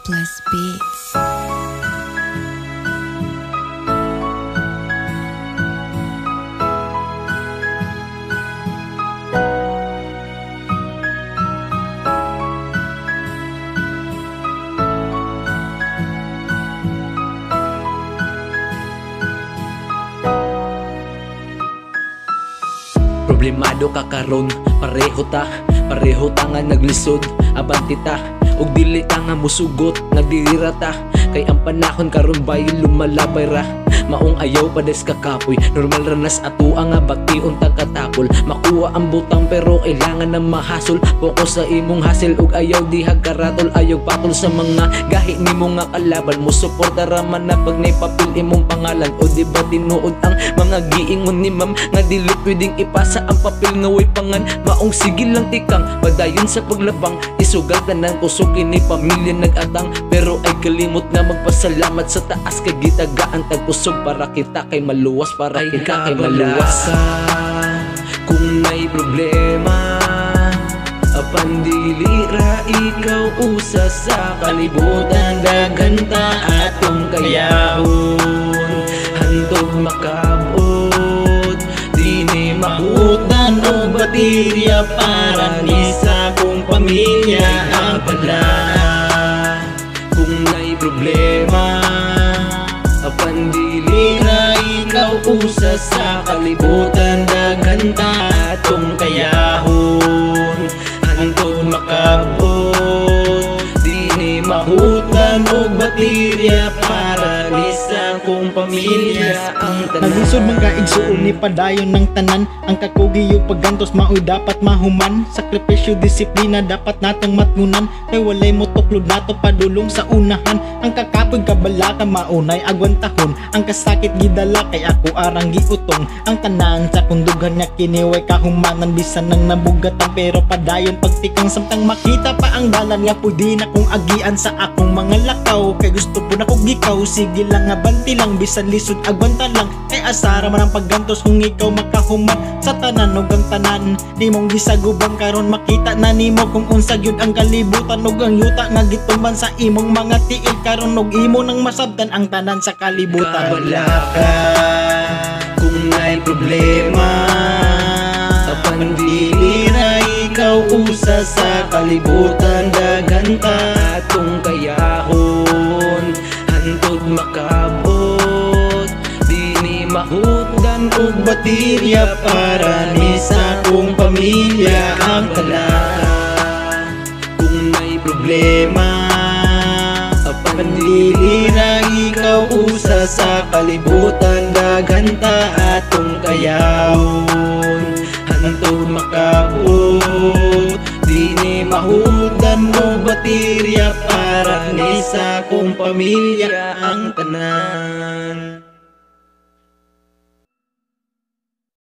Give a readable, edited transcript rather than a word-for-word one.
Plus Beats. Problemado ka karon, pareho ta nga naglisod, abanti ta ug dili ta nga musugot, nagdira ta kay ang panahon karon bay lumalabay ra. Maong ayaw pa des kakapoy, normal ranas ato nga bation tagkatapol. Makuha ang butang pero kailangan na mahasol. Focus sa imong hasil ug ayaw dihag karatol. Ayaw patol sa mga gahi nimo nga kalaban mo. Suporta raman na pag naipapil imong pangalan. O di ba tinuod ang mga giingon ni ma'am nga dili pwedeng ipasa ang papel nga way pangan. Maong sige lang tikang padayon sa paglabang. Isugal tanan kusog kini pamilya nagatang. Pero ay kalimot nga magpasalamat sa taas kay gitagaan tagkusog para kita kay maluwas, para kita kay maluwas. Kung may problema apan dili ra ikaw usa sa kalibutan, daghan ta atong kayahon hantod makabot. Dini mahutan og baterya para ni sa kong pamilya ang pala. Kung may problema apan dili ra ikaw usa sa kalibutan, daghan ta atong kayahon hantod makabot. Dini mahutan og baterya para ni sa kong pamilya ang tanan. Naglisod man ka igsuon ni padayon ng tanan. Ang kakugiyo paggantos maoy dapat mahuman. Sakripisyo disiplina dapat natong matngunan. Kay walay mo tuklod nato padulong sa unahan. Ang kakapoy kabalaka maunay agwantahon. Ang kasakit gidala kay ako arang giutong. Ang tanan sa kundugan nga kiniway kahumanan. Bisan nang nabugatan pero padayon pagtikang samtang makita pa ang dalan nga pwede na kong agian sa akong mga lakaw. Kay gusto po na kong gikaw, sige lang nga banti lang. Bisan lisod agwanta lang kay asara man ang paggantos kung ikaw makahuman sa tanan ug ang tanan di mong gisagubang karon makita na nimo kung unsa gyud ang kalibutan ug ang yuta nga gitumban sa imong mga tiil karon ug imo nang masabtan ang tanan sa kalibutan. Wala ka kung may problema apan dili ra ikaw usa sa kalibutan, daghan ta atong kayahon hantod makabot. Dini mahutdan og baterya para ni sa kong pamilya ang talaka. Kung may problema apan dili ra ikaw usa sa kalibutan, daghan ta atong kayahon hantod makabot. Dini mahutdan og baterya para ni sa kong pamilya ang tanan.